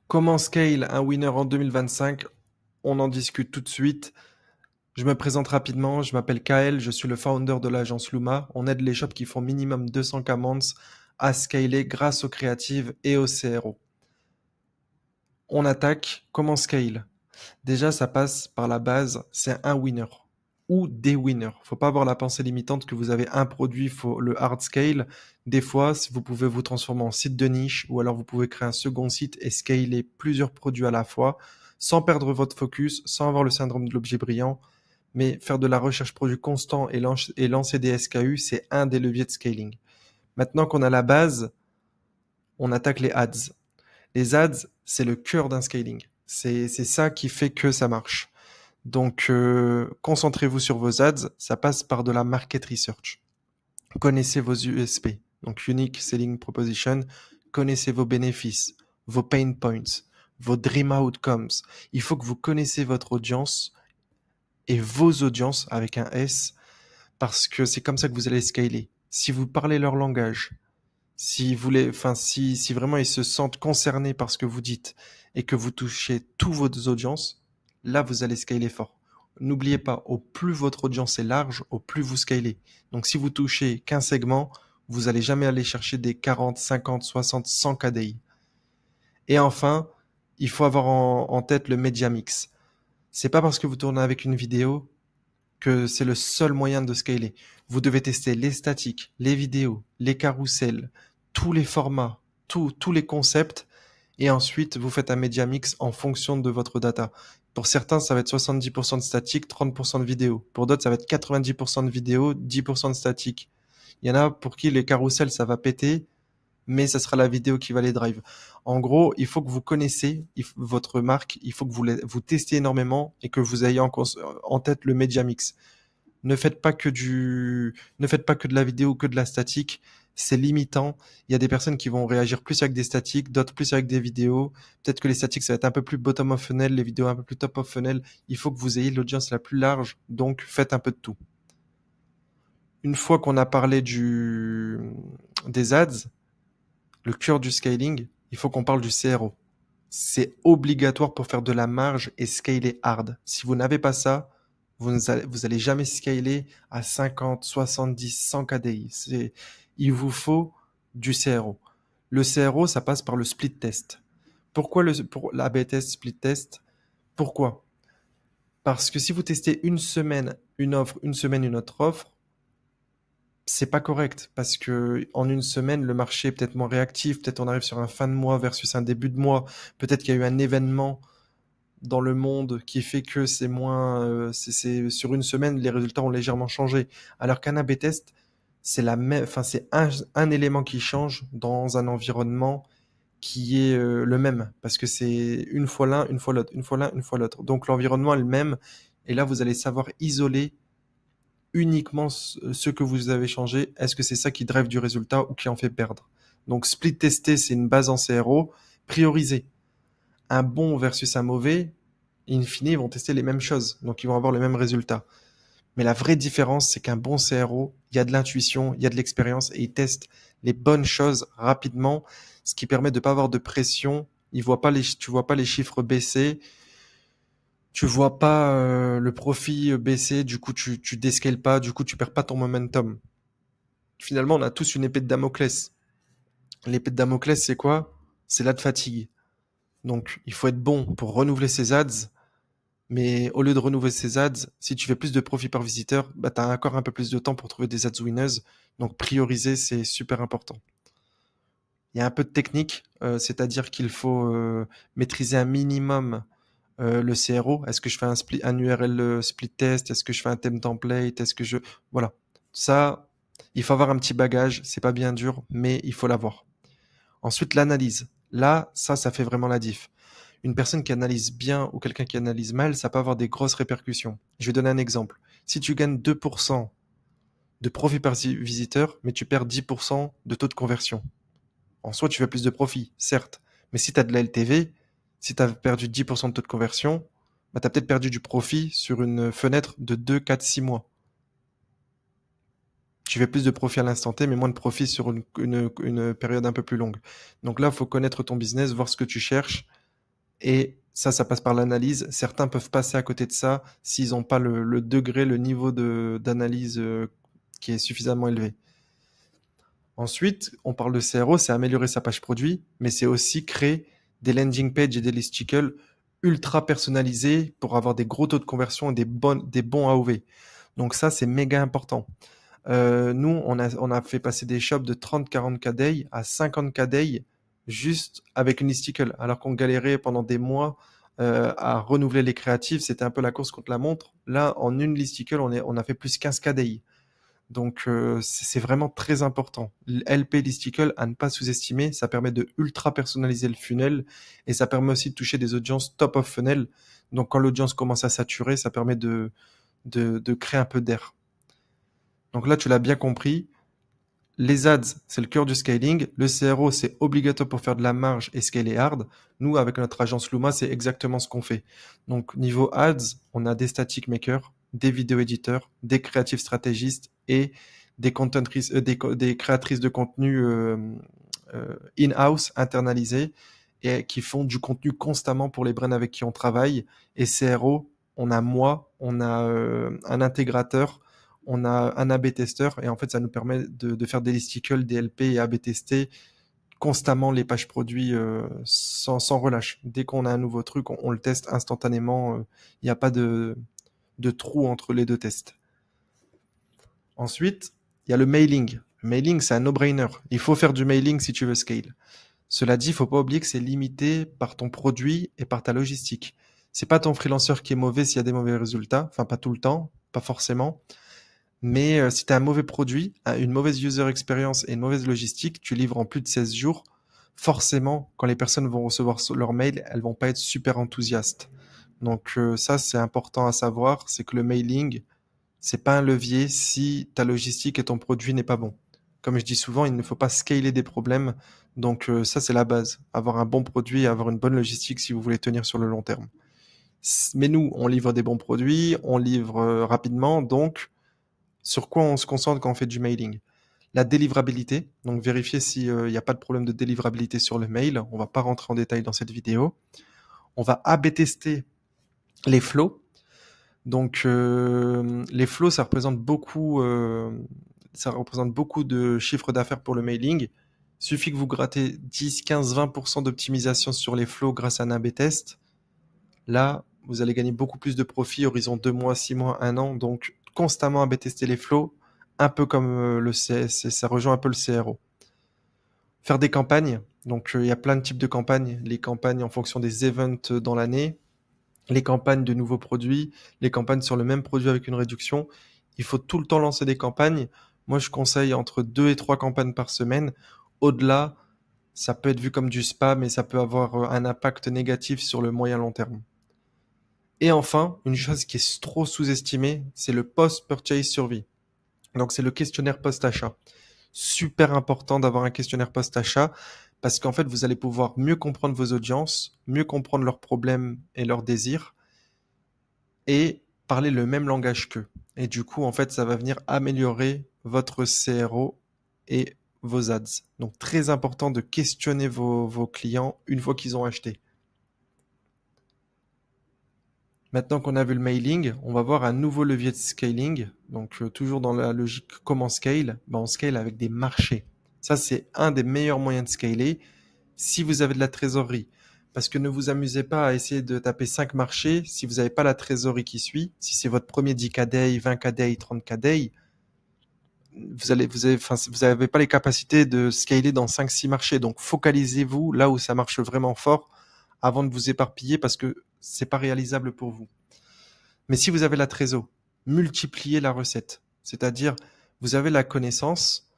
Comment scale un winner en 2025? On en discute tout de suite. Je me présente rapidement, je m'appelle Kael, je suis le founder de l'agence Luma. On aide les shops qui font minimum 200 commands à scaler grâce aux créatives et aux CRO. On attaque, comment scale? Déjà, ça passe par la base, c'est un winner ou des winners. Faut pas avoir la pensée limitante que vous avez un produit, faut le hard scale. Des fois, vous pouvez vous transformer en site de niche ou alors vous pouvez créer un second site et scaler plusieurs produits à la fois sans perdre votre focus, sans avoir le syndrome de l'objet brillant. Mais faire de la recherche produit constant et lancer des SKU, c'est un des leviers de scaling. Maintenant qu'on a la base, on attaque les ads. Les ads, c'est le cœur d'un scaling. C'est ça qui fait que ça marche. Donc, concentrez-vous sur vos ads. Ça passe par de la market research. Connaissez vos USP, donc Unique Selling Proposition. Connaissez vos bénéfices, vos pain points, vos dream outcomes. Il faut que vous connaissez votre audience et vos audiences avec un S parce que c'est comme ça que vous allez scaler. Si vous parlez leur langage, si vraiment ils se sentent concernés par ce que vous dites et que vous touchez tous vos audiences, là vous allez scaler fort. N'oubliez pas, au plus votre audience est large, au plus vous scalez. Donc si vous touchez qu'un segment, vous allez jamais aller chercher des 40, 50, 60, 100 KDI. Et enfin, il faut avoir en tête le media mix. C'est pas parce que vous tournez avec une vidéo que c'est le seul moyen de scaler. Vous devez tester les statiques, les vidéos, les carousels, tous les formats, tous les concepts, et ensuite vous faites un media mix en fonction de votre data. Pour certains, ça va être 70% de statique, 30% de vidéo. Pour d'autres, ça va être 90% de vidéo, 10% de statique. Il y en a pour qui les carousels, ça va péter, mais ça sera la vidéo qui va les drive. En gros, il faut que vous connaissez votre marque, il faut que vous testiez énormément et que vous ayez en tête le media mix. Ne faites pas que de la vidéo, que de la statique. C'est limitant. Il y a des personnes qui vont réagir plus avec des statiques, d'autres plus avec des vidéos. Peut-être que les statiques, ça va être un peu plus bottom of funnel, les vidéos un peu plus top of funnel. Il faut que vous ayez l'audience la plus large. Donc, faites un peu de tout. Une fois qu'on a parlé des ads, le cœur du scaling, il faut qu'on parle du CRO. C'est obligatoire pour faire de la marge et scaler hard. Si vous n'avez pas ça, vous allez jamais scaler à 50, 70, 100 KDI. Il vous faut du CRO. Le CRO, ça passe par le split test. Pourquoi pour l'A/B test, split test? Pourquoi? Parce que si vous testez une semaine une offre, une semaine une autre offre, c'est pas correct parce que en une semaine, le marché est peut-être moins réactif, peut-être on arrive sur un fin de mois versus un début de mois, peut-être qu'il y a eu un événement dans le monde qui fait que c'est moins, sur une semaine, les résultats ont légèrement changé. Alors qu'un A/B test, c'est la même, enfin, c'est un élément qui change dans un environnement qui est le même parce que c'est une fois l'un, une fois l'autre, une fois l'un, une fois l'autre. Donc l'environnement est le même et là vous allez savoir isoler uniquement ce que vous avez changé. Est-ce que c'est ça qui drive du résultat ou qui en fait perdre? Donc split tester, c'est une base en CRO. Prioriser. Un bon versus un mauvais, in fine, ils vont tester les mêmes choses. Donc ils vont avoir le même résultat. Mais la vraie différence, c'est qu'un bon CRO, il y a de l'intuition, il y a de l'expérience et il teste les bonnes choses rapidement, ce qui permet de ne pas avoir de pression. Tu vois pas les chiffres baisser, tu vois pas le profit baisser, du coup tu descales pas, du coup tu perds pas ton momentum. Finalement, on a tous une épée de Damoclès. L'épée de Damoclès, c'est quoi? C'est la de fatigue. Donc, il faut être bon pour renouveler ses ads, mais au lieu de renouveler ses ads, si tu fais plus de profit par visiteur, bah, tu as encore un peu plus de temps pour trouver des ads winners. Donc, prioriser, c'est super important. Il y a un peu de technique, c'est-à-dire qu'il faut maîtriser un minimum le CRO. Est-ce que je fais un URL split test? Est-ce que je fais un theme template? Voilà. Ça, il faut avoir un petit bagage. C'est pas bien dur, mais il faut l'avoir. Ensuite, l'analyse. Là, ça fait vraiment la diff. Une personne qui analyse bien ou quelqu'un qui analyse mal, ça peut avoir des grosses répercussions. Je vais donner un exemple. Si tu gagnes 2% de profit par visiteur, mais tu perds 10% de taux de conversion. En soi, tu fais plus de profit, certes. Mais si tu as de la LTV, si tu as perdu 10% de taux de conversion, bah, tu as peut-être perdu du profit sur une fenêtre de 2, 4, 6 mois. Tu fais plus de profit à l'instant T, mais moins de profit sur une période un peu plus longue. Donc là, il faut connaître ton business, voir ce que tu cherches. Et ça passe par l'analyse. Certains peuvent passer à côté de ça s'ils n'ont pas le degré, le niveau d'analyse qui est suffisamment élevé. Ensuite, on parle de CRO, c'est améliorer sa page produit, mais c'est aussi créer des landing pages et des listicles ultra personnalisés pour avoir des gros taux de conversion et des bons AOV. Donc ça, c'est méga important. Nous, on a fait passer des shops de 30-40 KDI à 50 KDI juste avec une listicle, alors qu'on galérait pendant des mois à renouveler les créatives. C'était un peu la course contre la montre. Là, en une listicle, on a fait plus 15 KDI. Donc c'est vraiment très important. LP listicle à ne pas sous-estimer, ça permet de ultra personnaliser le funnel et ça permet aussi de toucher des audiences top of funnel. Donc quand l'audience commence à saturer, ça permet de créer un peu d'air. Donc là, tu l'as bien compris. Les ads, c'est le cœur du scaling. Le CRO, c'est obligatoire pour faire de la marge et scaler hard. Nous, avec notre agence Luma, c'est exactement ce qu'on fait. Donc, niveau ads, on a des static makers, des vidéo éditeurs, des creative stratégistes et des des créatrices de contenu in-house, internalisées, et qui font du contenu constamment pour les brands avec qui on travaille. Et CRO, on a moi, on a un intégrateur, on a un A/B testeur, et en fait, ça nous permet de faire des listicles, des LP et A/B tester constamment les pages produits sans relâche. Dès qu'on a un nouveau truc, on le teste instantanément. Il n'y a pas de trou entre les deux tests. Ensuite, il y a le mailing. Le mailing, c'est un no-brainer. Il faut faire du mailing si tu veux scale. Cela dit, il faut pas oublier que c'est limité par ton produit et par ta logistique. C'est pas ton freelanceur qui est mauvais s'il y a des mauvais résultats. Enfin, pas tout le temps, pas forcément. Mais si tu as un mauvais produit, une mauvaise user experience et une mauvaise logistique, tu livres en plus de 16 jours. Forcément, quand les personnes vont recevoir leur mail, elles vont pas être super enthousiastes. Donc ça, c'est important à savoir, c'est que le mailing, c'est pas un levier si ta logistique et ton produit n'est pas bon. Comme je dis souvent, il ne faut pas scaler des problèmes. Donc ça, c'est la base. Avoir un bon produit et avoir une bonne logistique si vous voulez tenir sur le long terme. Mais nous, on livre des bons produits, on livre rapidement. Donc, sur quoi on se concentre quand on fait du mailing? La délivrabilité. Donc, vérifier s'il n'y a pas de problème de délivrabilité sur le mail. On va pas rentrer en détail dans cette vidéo. On va A/B tester les flows. Donc, les flows, ça représente beaucoup de chiffre d'affaires pour le mailing. Suffit que vous grattez 10, 15, 20% d'optimisation sur les flows grâce à un A/B test. Là, vous allez gagner beaucoup plus de profit, horizon 2 mois, 6 mois, 1 an. Donc, constamment A/B tester les flows, un peu comme le CS, ça rejoint un peu le CRO. Faire des campagnes. Donc, il y a plein de types de campagnes. Les campagnes en fonction des events dans l'année, les campagnes de nouveaux produits, les campagnes sur le même produit avec une réduction. Il faut tout le temps lancer des campagnes. Moi, je conseille entre 2 et 3 campagnes par semaine. Au-delà, ça peut être vu comme du spam et ça peut avoir un impact négatif sur le moyen long terme. Et enfin, une chose qui est trop sous-estimée, c'est le post-purchase survey. Donc, c'est le questionnaire post-achat. Super important d'avoir un questionnaire post-achat parce qu'en fait, vous allez pouvoir mieux comprendre vos audiences, mieux comprendre leurs problèmes et leurs désirs et parler le même langage qu'eux. Et du coup, en fait, ça va venir améliorer votre CRO et vos ads. Donc, très important de questionner vos clients une fois qu'ils ont acheté. Maintenant qu'on a vu le mailing, on va voir un nouveau levier de scaling. Donc, toujours dans la logique comment scale, on scale avec des marchés. Ça, c'est un des meilleurs moyens de scaler si vous avez de la trésorerie. Parce que ne vous amusez pas à essayer de taper 5 marchés si vous n'avez pas la trésorerie qui suit. Si c'est votre premier 10 KDI, 20 KDI, 30 KDI, vous n'avez pas les capacités de scaler dans 5-6 marchés. Donc, focalisez-vous là où ça marche vraiment fort avant de vous éparpiller parce que c'est pas réalisable pour vous. Mais si vous avez la trésor, multipliez la recette. C'est-à-dire, vous avez la connaissance,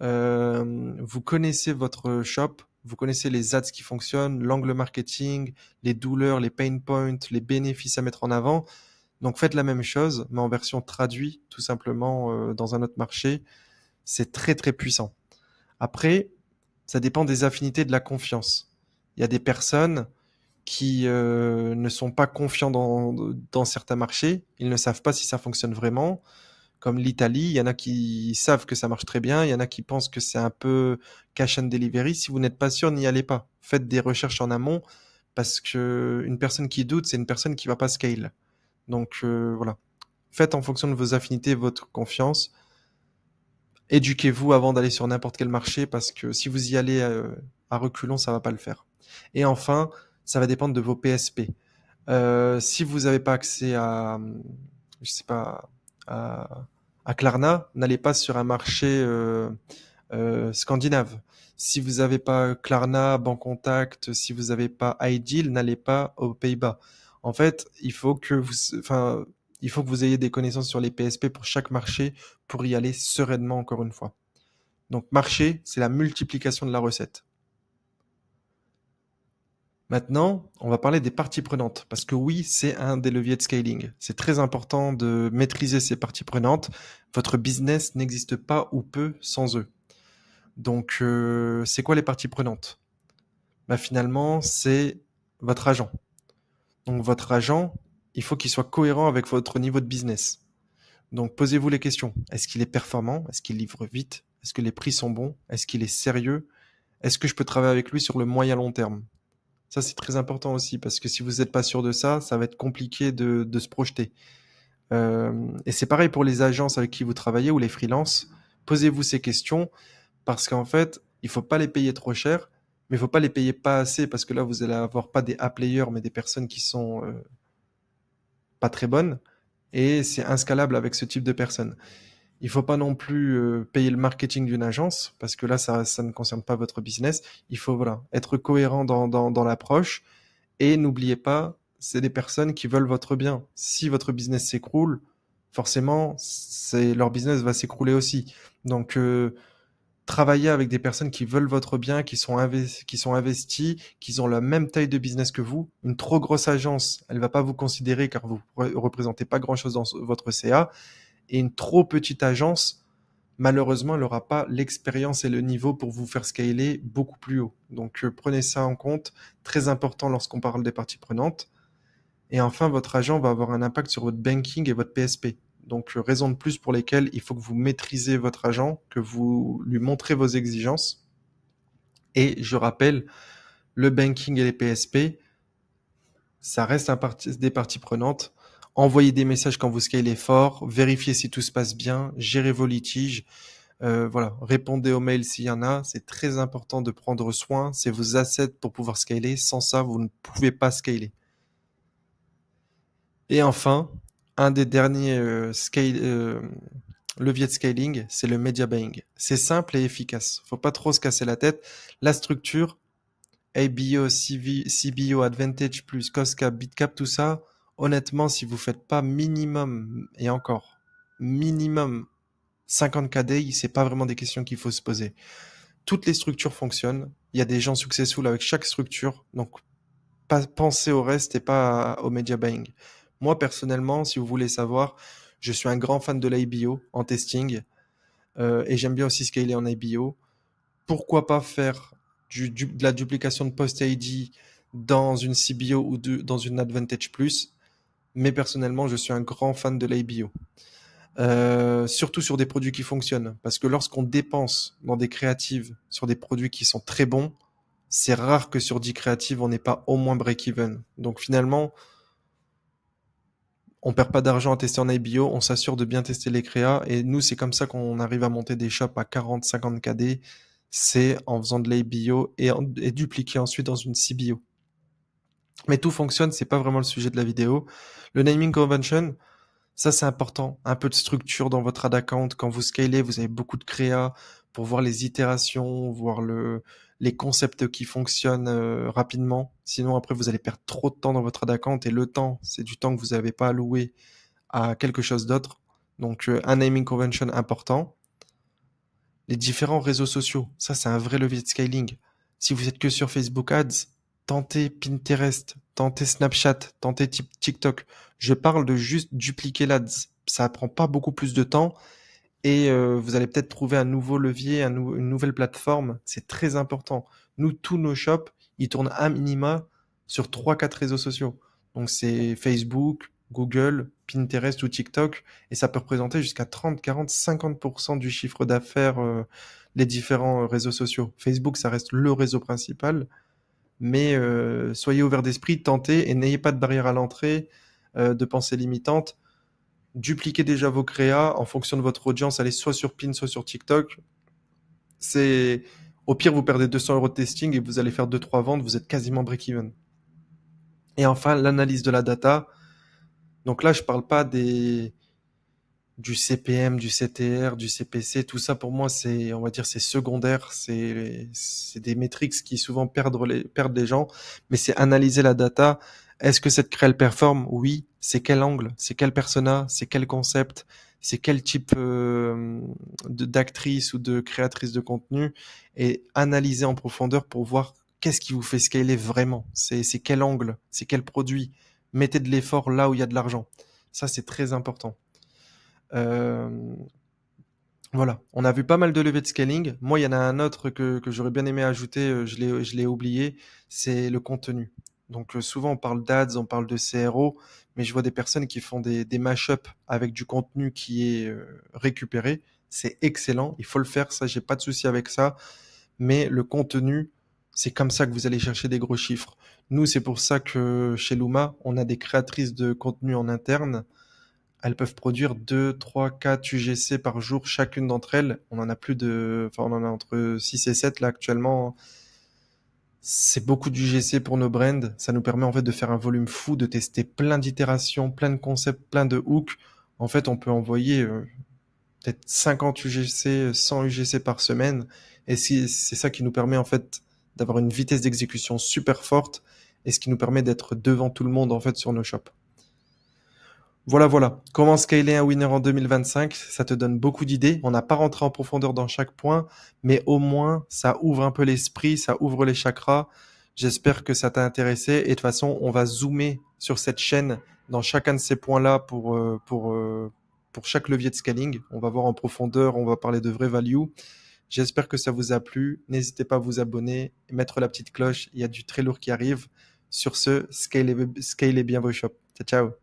vous connaissez votre shop, vous connaissez les ads qui fonctionnent, l'angle marketing, les douleurs, les pain points, les bénéfices à mettre en avant. Donc faites la même chose, mais en version traduite, tout simplement dans un autre marché. C'est très très puissant. Après, ça dépend des affinités de la confiance. Il y a des personnes qui ne sont pas confiants dans certains marchés. Ils ne savent pas si ça fonctionne vraiment. Comme l'Italie, il y en a qui savent que ça marche très bien, il y en a qui pensent que c'est un peu cash and delivery. Si vous n'êtes pas sûr, n'y allez pas. Faites des recherches en amont parce que une personne qui doute, c'est une personne qui va pas scale. Donc voilà. Faites en fonction de vos affinités, votre confiance. Éduquez-vous avant d'aller sur n'importe quel marché parce que si vous y allez à reculons, ça va pas le faire. Et enfin, ça va dépendre de vos PSP. Si vous n'avez pas accès à, je sais pas, à, à Klarna, n'allez pas sur un marché scandinave. Si vous n'avez pas Klarna, Bancontact, si vous n'avez pas iDeal, n'allez pas aux Pays-Bas. En fait, il faut que vous ayez des connaissances sur les PSP pour chaque marché pour y aller sereinement encore une fois. Donc marché, c'est la multiplication de la recette. Maintenant, on va parler des parties prenantes, parce que oui, c'est un des leviers de scaling. C'est très important de maîtriser ces parties prenantes. Votre business n'existe pas ou peu sans eux. Donc, c'est quoi les parties prenantes? Bah, finalement, c'est votre agent. Donc, votre agent, il faut qu'il soit cohérent avec votre niveau de business. Donc, posez-vous les questions. Est-ce qu'il est performant? Est-ce qu'il livre vite? Est-ce que les prix sont bons? Est-ce qu'il est sérieux? Est-ce que je peux travailler avec lui sur le moyen long terme? Ça, c'est très important aussi, parce que si vous n'êtes pas sûr de ça, ça va être compliqué de se projeter. Et c'est pareil pour les agences avec qui vous travaillez ou les freelances. Posez-vous ces questions, parce qu'en fait, il faut pas les payer trop cher, mais il faut pas les payer pas assez, parce que là, vous allez avoir pas des A-players, mais des personnes qui sont pas très bonnes, et c'est inscalable avec ce type de personnes. Il faut pas non plus payer le marketing d'une agence, parce que là, ça ne concerne pas votre business. Il faut voilà, être cohérent dans l'approche. Et n'oubliez pas, c'est des personnes qui veulent votre bien. Si votre business s'écroule, forcément, leur business va s'écrouler aussi. Donc, travaillez avec des personnes qui veulent votre bien, qui sont investies, qui ont la même taille de business que vous. Une trop grosse agence, elle va pas vous considérer car vous représentez pas grand-chose dans votre CA. Et une trop petite agence, malheureusement, elle n'aura pas l'expérience et le niveau pour vous faire scaler beaucoup plus haut. Donc prenez ça en compte, très important lorsqu'on parle des parties prenantes. Et enfin, votre agent va avoir un impact sur votre banking et votre PSP. Donc raison de plus pour lesquelles il faut que vous maîtrisez votre agent, que vous lui montrez vos exigences. Et je rappelle, le banking et les PSP, ça reste des parties prenantes. Envoyez des messages quand vous scalez fort, vérifiez si tout se passe bien, gérez vos litiges. Voilà, répondez aux mails s'il y en a. C'est très important de prendre soin. C'est vos assets pour pouvoir scaler. Sans ça, vous ne pouvez pas scaler. Et enfin, un des derniers leviers de scaling, c'est le media buying. C'est simple et efficace. Faut pas trop se casser la tête. La structure, ABO, CBO, Advantage+, Costcap, Bitcap, tout ça, honnêtement, si vous faites pas minimum, et encore, minimum 50 KD, c'est pas vraiment des questions qu'il faut se poser. Toutes les structures fonctionnent. Il y a des gens successful avec chaque structure. Donc, pensez au reste et pas au media buying. Moi, personnellement, si vous voulez savoir, je suis un grand fan de l'IBO en testing. Et j'aime bien aussi scaler en IBO. Pourquoi pas faire de la duplication de post-ID dans une CBO ou dans une Advantage+. Mais personnellement, je suis un grand fan de l'IBO. Surtout sur des produits qui fonctionnent. Parce que lorsqu'on dépense dans des créatives sur des produits qui sont très bons, c'est rare que sur 10 créatives, on n'ait pas au moins break-even. Donc finalement, on perd pas d'argent à tester en IBO, on s'assure de bien tester les créas. Et nous, c'est comme ça qu'on arrive à monter des shops à 40, 50 KD. C'est en faisant de l'IBO et dupliquer ensuite dans une CBO. Mais tout fonctionne, c'est pas vraiment le sujet de la vidéo. Le naming convention, ça, c'est important. Un peu de structure dans votre ad account. Quand vous scalez, vous avez beaucoup de créa pour voir les itérations, voir les concepts qui fonctionnent rapidement. Sinon, après, vous allez perdre trop de temps dans votre ad account et le temps, c'est du temps que vous n'avez pas alloué à quelque chose d'autre. Donc, un naming convention important. Les différents réseaux sociaux, ça, c'est un vrai levier de scaling. Si vous êtes que sur Facebook Ads, tentez Pinterest, tentez Snapchat, tentez TikTok. Je parle de juste dupliquer l'Ads. Ça prend pas beaucoup plus de temps et vous allez peut-être trouver un nouveau levier, une nouvelle plateforme. C'est très important. Nous, tous nos shops, ils tournent à minima sur 3-4 réseaux sociaux. Donc c'est Facebook, Google, Pinterest ou TikTok et ça peut représenter jusqu'à 30, 40, 50% du chiffre d'affaires les différents réseaux sociaux. Facebook, ça reste le réseau principal, mais soyez ouverts d'esprit, tentez et n'ayez pas de barrière à l'entrée, de pensée limitante. Dupliquez déjà vos créas en fonction de votre audience, allez soit sur Pin, soit sur TikTok. C'est Au pire, vous perdez 200 euros de testing et vous allez faire 2-3 ventes, vous êtes quasiment break-even. Et enfin, l'analyse de la data. Donc là, je parle pas du CPM, du CTR, du CPC, tout ça pour moi on va dire, c'est secondaire, c'est des métriques qui souvent perdent les gens, mais c'est analyser la data. Est-ce que cette créa elle performe? Oui. C'est quel angle? C'est quel persona? C'est quel concept? C'est quel type d'actrice ou de créatrice de contenu? Et analyser en profondeur pour voir qu'est-ce qui vous fait scaler vraiment. C'est quel angle? C'est quel produit? Mettez de l'effort là où il y a de l'argent. Ça, c'est très important. Euh, voilà, on a vu pas mal de levées de scaling. Moi, il y en a un autre que j'aurais bien aimé ajouter, je l'ai oublié, c'est le contenu. Donc souvent on parle d'ads, on parle de CRO, mais je vois des personnes qui font des mash-up avec du contenu qui est récupéré. C'est excellent, il faut le faire, ça, j'ai pas de souci avec ça. Mais le contenu, c'est comme ça que vous allez chercher des gros chiffres. Nous, c'est pour ça que chez Luma, on a des créatrices de contenu en interne. Elles peuvent produire 2, 3, 4 UGC par jour chacune d'entre elles. On en a entre 6 et 7 là actuellement. C'est beaucoup d'UGC pour nos brands. Ça nous permet en fait de faire un volume fou, de tester plein d'itérations, plein de concepts, plein de hooks. En fait, on peut envoyer peut-être 50 UGC, 100 UGC par semaine. Et c'est ça qui nous permet en fait d'avoir une vitesse d'exécution super forte et ce qui nous permet d'être devant tout le monde en fait sur nos shops. Voilà, voilà. Comment scaler un winner en 2025? Ça te donne beaucoup d'idées. On n'a pas rentré en profondeur dans chaque point, mais au moins, ça ouvre un peu l'esprit, ça ouvre les chakras. J'espère que ça t'a intéressé. Et de toute façon, on va zoomer sur cette chaîne dans chacun de ces points-là pour chaque levier de scaling. On va voir en profondeur, on va parler de vraie value. J'espère que ça vous a plu. N'hésitez pas à vous abonner et mettre la petite cloche. Il y a du très lourd qui arrive. Sur ce, scalez bien vos shops. Ciao, ciao.